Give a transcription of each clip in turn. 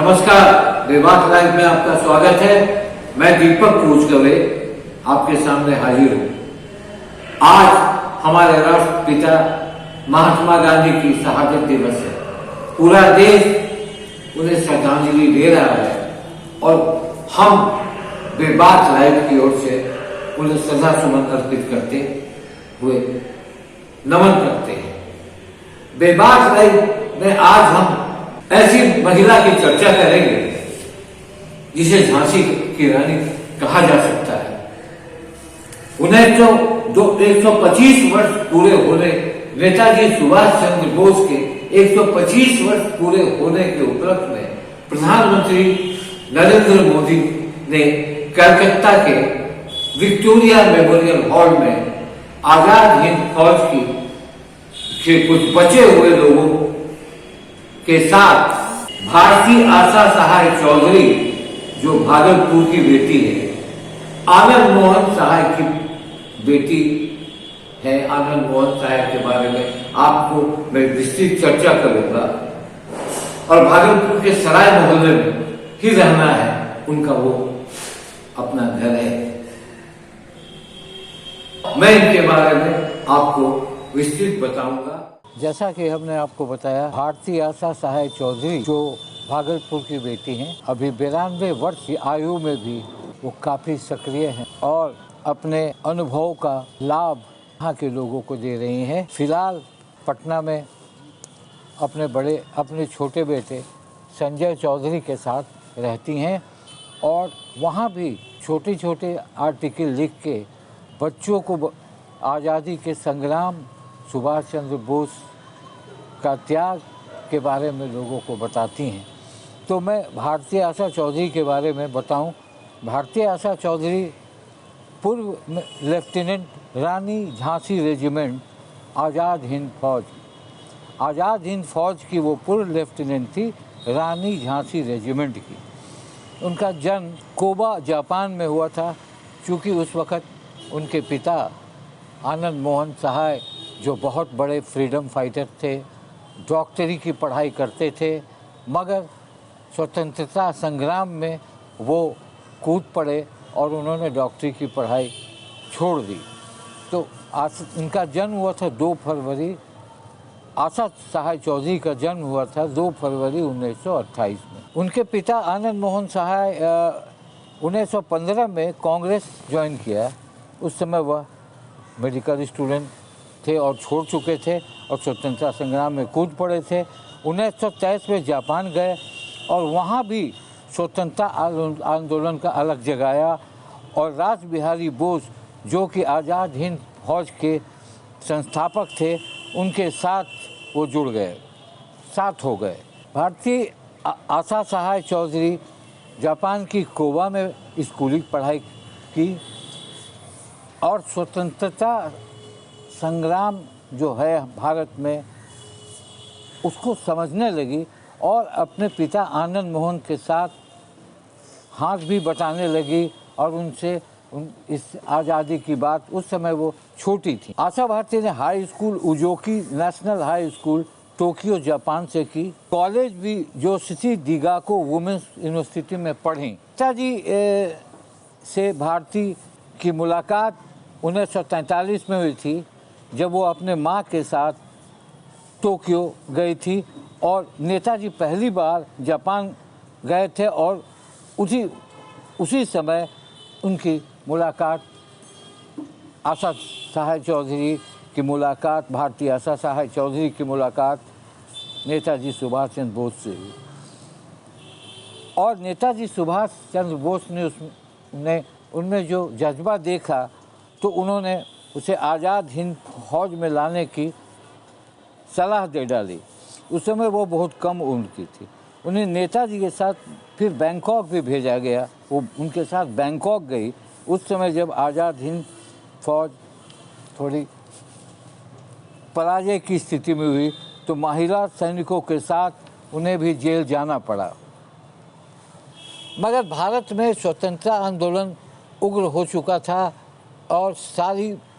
नमस्कार, बेबाक लाइव में आपका स्वागत है। मैं दीपक पूजकवे आपके सामने हाजिर हूँ। आज हमारे राष्ट्रपिता महात्मा गांधी की शहादत दिवस है। पूरा देश उन्हें श्रद्धांजलि दे रहा है और हम बेबाक लाइव की ओर से उन्हें श्रद्धा सुमन अर्पित करते हुए नमन करते हैं। बेबाक लाइव में आज हम ऐसी महिला की चर्चा करेंगे जिसे झांसी की रानी कहा जा सकता है। 125 वर्ष पूरे होने नेताजी सुभाष चंद्र बोस के 125 वर्ष पूरे होने के उपलक्ष्य में प्रधानमंत्री नरेंद्र मोदी ने कलकत्ता के विक्टोरिया मेमोरियल हॉल में आजाद हिंद फौज के कुछ बचे हुए लोगों के साथ भारती आशा सहाय चौधरी जो भागलपुर की बेटी है, आनंद मोहन सहाय की बेटी है, आनंद मोहन सहाय के बारे में आपको मैं विस्तृत चर्चा करूंगा। और भागलपुर के सराय मोहल्ले में ही रहना है, उनका वो अपना घर है। मैं इनके बारे में आपको विस्तृत बताऊंगा। जैसा कि हमने आपको बताया, भारती आशा सहाय चौधरी जो भागलपुर की बेटी हैं, अभी 92 वर्ष की आयु में भी वो काफ़ी सक्रिय हैं और अपने अनुभव का लाभ यहाँ के लोगों को दे रही हैं। फिलहाल पटना में अपने छोटे बेटे संजय चौधरी के साथ रहती हैं और वहाँ भी छोटे छोटे आर्टिकल लिख के बच्चों को आज़ादी के संग्राम, सुभाष चंद्र बोस का त्याग के बारे में लोगों को बताती हैं। तो मैं भारती आशा चौधरी के बारे में बताऊं। भारती आशा चौधरी पूर्व लेफ्टिनेंट रानी झांसी रेजिमेंट आज़ाद हिंद फौज की वो पूर्व लेफ्टिनेंट थी, रानी झांसी रेजिमेंट की। उनका जन्म कोबा जापान में हुआ था। चूँकि उस वक़्त उनके पिता आनंद मोहन सहाय जो बहुत बड़े फ्रीडम फाइटर थे, डॉक्टरी की पढ़ाई करते थे, मगर स्वतंत्रता संग्राम में वो कूद पड़े और उन्होंने डॉक्टरी की पढ़ाई छोड़ दी। तो उनका जन्म हुआ था 2 फरवरी, आशा सहाय चौधरी का जन्म हुआ था 2 फरवरी 1928 में। उनके पिता आनंद मोहन सहाय 1915 में कांग्रेस ज्वाइन किया। उस समय वह मेडिकल स्टूडेंट थे और छोड़ चुके थे और स्वतंत्रता संग्राम में कूद पड़े थे। 1923 में जापान गए और वहाँ भी स्वतंत्रता आंदोलन का अलग जगाया और रास बिहारी बोस जो कि आज़ाद हिंद फौज के संस्थापक थे, उनके साथ वो जुड़ गए, साथ हो गए। भारती आशा सहाय चौधरी जापान की कोबा में स्कूली पढ़ाई की और स्वतंत्रता संग्राम जो है भारत में उसको समझने लगी और अपने पिता आनंद मोहन के साथ हाथ भी बटाने लगी और उनसे इस आज़ादी की बात, उस समय वो छोटी थी। आशा भारती ने हाई स्कूल उजोकी national high school Tokyo Japan से की। कॉलेज भी जोशीसी दिगाको वुमेन्स यूनिवर्सिटी में पढ़ी। पिताजी से भारती की मुलाकात 1943 में हुई थी जब वो अपने माँ के साथ टोक्यो गई थी और नेताजी पहली बार जापान गए थे और उसी समय उनकी मुलाकात आशा सहाय चौधरी की मुलाकात, भारती आशा सहाय चौधरी की मुलाकात नेताजी सुभाष चंद्र बोस से हुई। और नेताजी सुभाष चंद्र बोस ने उनमें जो जज्बा देखा तो उन्होंने उसे आज़ाद हिंद फौज में लाने की सलाह दे डाली। उस समय वो बहुत कम उम्र की थी। उन्हें नेताजी के साथ फिर बैंकॉक भी भेजा गया। वो उनके साथ बैंकॉक गई। उस समय जब आज़ाद हिंद फौज थोड़ी पराजय की स्थिति में हुई तो महिला सैनिकों के साथ उन्हें भी जेल जाना पड़ा। मगर भारत में स्वतंत्रता आंदोलन उग्र हो चुका था और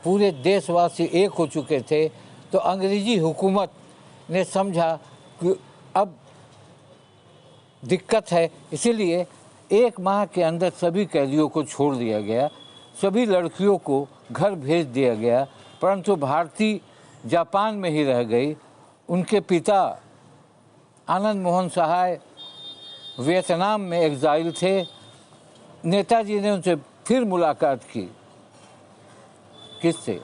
पूरे देशवासी एक हो चुके थे। तो अंग्रेजी हुकूमत ने समझा कि अब दिक्कत है, इसीलिए 1 माह के अंदर सभी कैदियों को छोड़ दिया गया, सभी लड़कियों को घर भेज दिया गया, परंतु भारती जापान में ही रह गई। उनके पिता आनंद मोहन सहाय वियतनाम में एग्जाइल थे। नेताजी ने उनसे फिर मुलाकात की, किससे?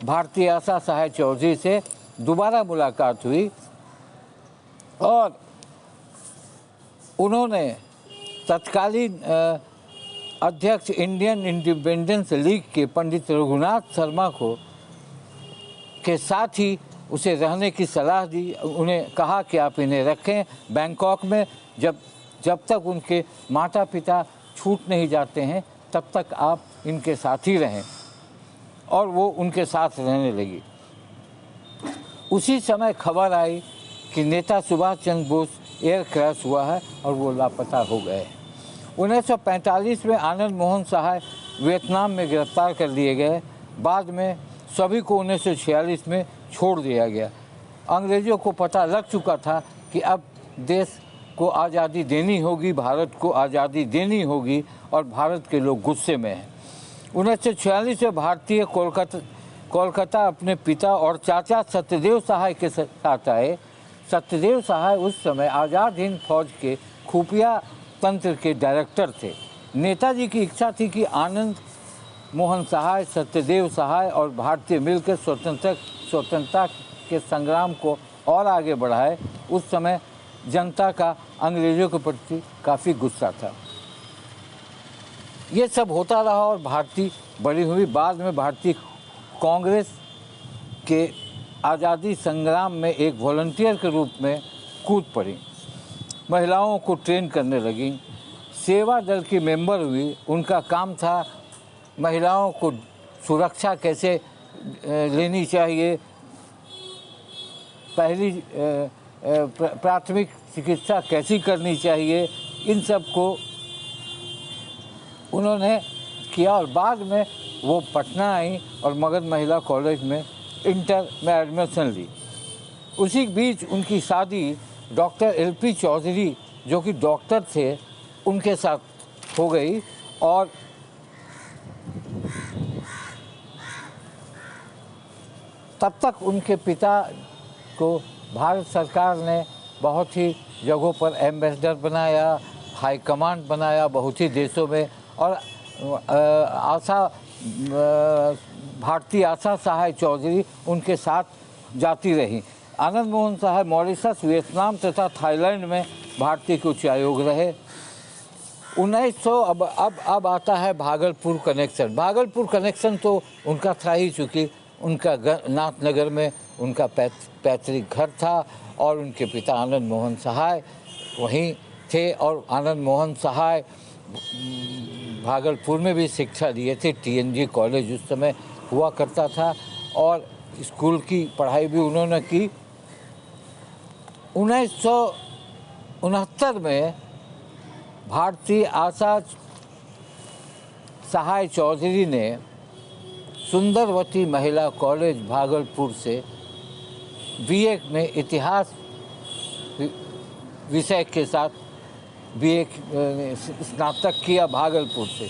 भारती आशा सहाय चौधरी से दोबारा मुलाकात हुई और उन्होंने तत्कालीन अध्यक्ष इंडियन इंडिपेंडेंस लीग के पंडित रघुनाथ शर्मा को के साथ ही उसे रहने की सलाह दी। उन्हें कहा कि आप इन्हें रखें बैंकॉक में, जब तक उनके माता पिता छूट नहीं जाते हैं तब तक आप इनके साथ ही रहें, और वो उनके साथ रहने लगी। उसी समय खबर आई कि नेता सुभाष चंद्र बोस एयर क्रैश हुआ है और वो लापता हो गए। 1945 में आनंद मोहन सहाय वियतनाम में गिरफ्तार कर लिए गए। बाद में सभी को 1946 में छोड़ दिया गया। अंग्रेज़ों को पता लग चुका था कि अब देश को आज़ादी देनी होगी, भारत को आज़ादी देनी होगी, और भारत के लोग गुस्से में हैं। 1946 में भारतीय कोलकाता अपने पिता और चाचा सत्यदेव सहाय के साथ आए। सत्यदेव सहाय उस समय आज़ाद हिंद फौज के खुफिया तंत्र के डायरेक्टर थे। नेताजी की इच्छा थी कि आनंद मोहन सहाय, सत्यदेव सहाय और भारतीय मिलकर स्वतंत्रता के संग्राम को और आगे बढ़ाए। उस समय जनता का अंग्रेज़ों के प्रति काफ़ी गुस्सा था। ये सब होता रहा और भारती बड़ी हुई। बाद में भारतीय कांग्रेस के आज़ादी संग्राम में एक वॉलंटियर के रूप में कूद पड़ी, महिलाओं को ट्रेन करने लगी, सेवा दल की मेंबर हुई। उनका काम था महिलाओं को सुरक्षा कैसे लेनी चाहिए, पहली प्राथमिक चिकित्सा कैसी करनी चाहिए, इन सब को उन्होंने किया। और बाद में वो पटना आई और मगध महिला कॉलेज में इंटर में एडमिशन ली। उसी बीच उनकी शादी डॉक्टर एलपी चौधरी, जो कि डॉक्टर थे, उनके साथ हो गई। और तब तक उनके पिता को भारत सरकार ने बहुत ही जगहों पर एम्बेसडर बनाया, हाई कमांड बनाया बहुत ही देशों में। और भारती आशा सहाय चौधरी उनके साथ जाती रही। आनंद मोहन सहाय मॉरिशस, वियतनाम तथा थाईलैंड में भारतीय के उच्चायोग रहे। 1900 अब आता है भागलपुर कनेक्शन। भागलपुर कनेक्शन तो उनका था ही, चूँकि उनका नाथनगर में उनका पैतृक घर था और उनके पिता आनंद मोहन सहाय वहीं थे। और आनंद मोहन सहाय भागलपुर में भी शिक्षा लिए थे। टीएनजी कॉलेज उस समय हुआ करता था और स्कूल की पढ़ाई भी उन्होंने की। 1969 में भारती आशा सहाय चौधरी ने सुंदरवती महिला कॉलेज भागलपुर से बीए में इतिहास विषय के साथ बीए स्नातक किया भागलपुर से।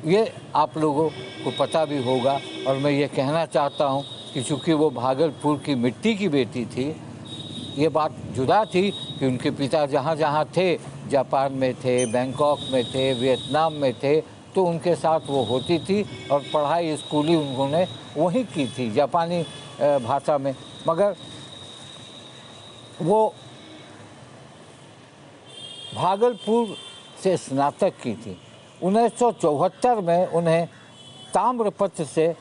ये आप लोगों को पता भी होगा। और मैं ये कहना चाहता हूँ कि चूँकि वो भागलपुर की मिट्टी की बेटी थी, ये बात जुदा थी कि उनके पिता जहाँ जहाँ थे, जापान में थे, बैंकॉक में थे, वियतनाम में थे, तो उनके साथ वो होती थी। और पढ़ाई स्कूली उन्होंने वहीं की थी, जापानी भाषा में। मगर वो भागलपुर से स्नातक की थी। 1974 में उन्हें ताम्रपत्र से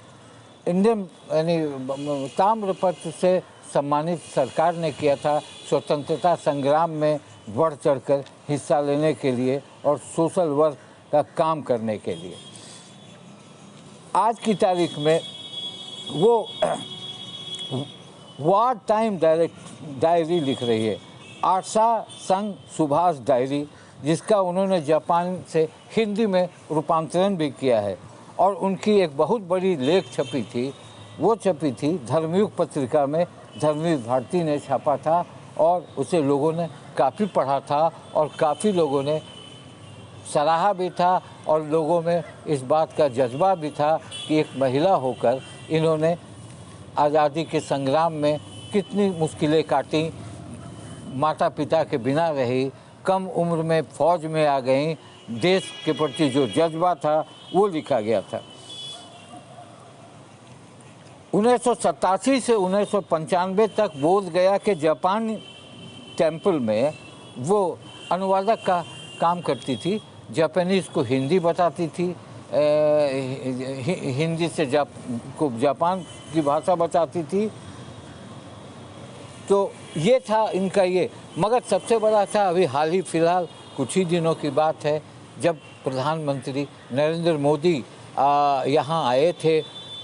ताम्रपत्र से सम्मानित सरकार ने किया था, स्वतंत्रता संग्राम में बढ़ चढ़कर हिस्सा लेने के लिए और सोशल वर्क का काम करने के लिए। आज की तारीख में वो वार टाइम डायरी लिख रही है, आशा संग सुभाष डायरी, जिसका उन्होंने जापान से हिंदी में रूपांतरण भी किया है। और उनकी एक बहुत बड़ी लेख छपी थी, वो छपी थी धर्मयुग पत्रिका में, धर्मयुग भारती ने छापा था। और उसे लोगों ने काफ़ी पढ़ा था और काफ़ी लोगों ने सराहा भी था और लोगों में इस बात का जज्बा भी था कि एक महिला होकर इन्होंने आज़ादी के संग्राम में कितनी मुश्किलें काटी, माता पिता के बिना रही, कम उम्र में फौज में आ गई, देश के प्रति जो जज्बा था वो लिखा गया था। 1987 से 1995 तक बोध गया कि जापान टेम्पल में वो अनुवादक का काम करती थी, जापानीज़ को हिंदी बताती थी, हिंदी से जापान की भाषा बताती थी। तो ये था इनका ये। मगर सबसे बड़ा था अभी हाल ही फिलहाल कुछ ही दिनों की बात है जब प्रधानमंत्री नरेंद्र मोदी यहाँ आए थे,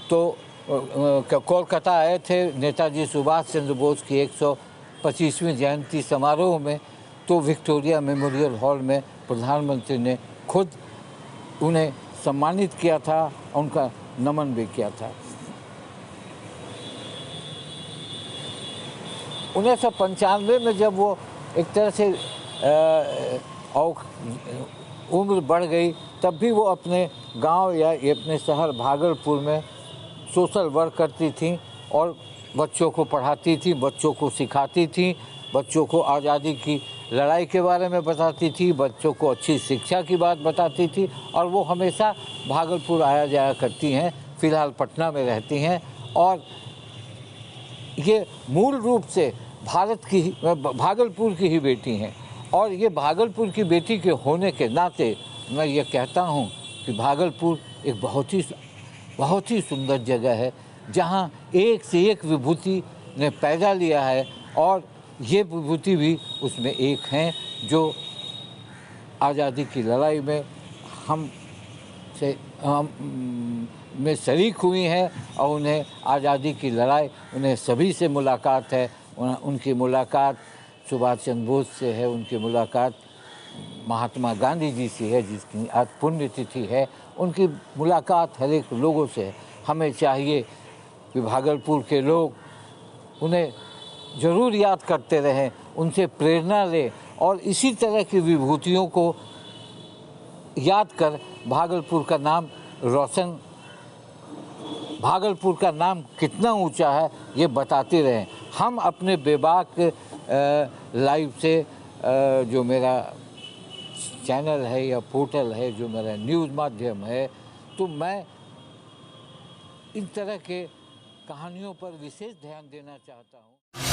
तो कोलकाता आए थे नेताजी सुभाष चंद्र बोस की 125वीं जयंती समारोह में। तो विक्टोरिया मेमोरियल हॉल में प्रधानमंत्री ने खुद उन्हें सम्मानित किया था, उनका नमन भी किया था। 1995 में जब वो एक तरह से उम्र बढ़ गई, तब भी वो अपने गांव या अपने शहर भागलपुर में सोशल वर्क करती थी और बच्चों को पढ़ाती थी, बच्चों को सिखाती थी, बच्चों को आज़ादी की लड़ाई के बारे में बताती थी, बच्चों को अच्छी शिक्षा की बात बताती थी। और वो हमेशा भागलपुर आया जाया करती हैं, फ़िलहाल पटना में रहती हैं। और ये मूल रूप से भारत की भागलपुर की ही बेटी हैं। और ये भागलपुर की बेटी के होने के नाते मैं ये कहता हूँ कि भागलपुर एक बहुत ही सुंदर जगह है, जहाँ एक से एक विभूति ने पैदा लिया है और ये विभूति भी उसमें एक हैं जो आज़ादी की लड़ाई में हम में शरीक हुई हैं और उन्हें आज़ादी की लड़ाई, उन्हें सभी से मुलाकात है। उनकी मुलाकात सुभाष चंद्र बोस से है, उनकी मुलाकात महात्मा गांधी जी से है जिसकी आज पुण्यतिथि है, उनकी मुलाकात हर एक लोगों से है। हमें चाहिए कि भागलपुर के लोग उन्हें ज़रूर याद करते रहें, उनसे प्रेरणा लें और इसी तरह की विभूतियों को याद कर भागलपुर का नाम रोशन, भागलपुर का नाम कितना ऊंचा है ये बताते रहें। हम अपने बेबाक लाइव से जो मेरा चैनल है या पोर्टल है, जो मेरा न्यूज़ माध्यम है, तो मैं इन तरह के कहानियों पर विशेष ध्यान देना चाहता हूँ।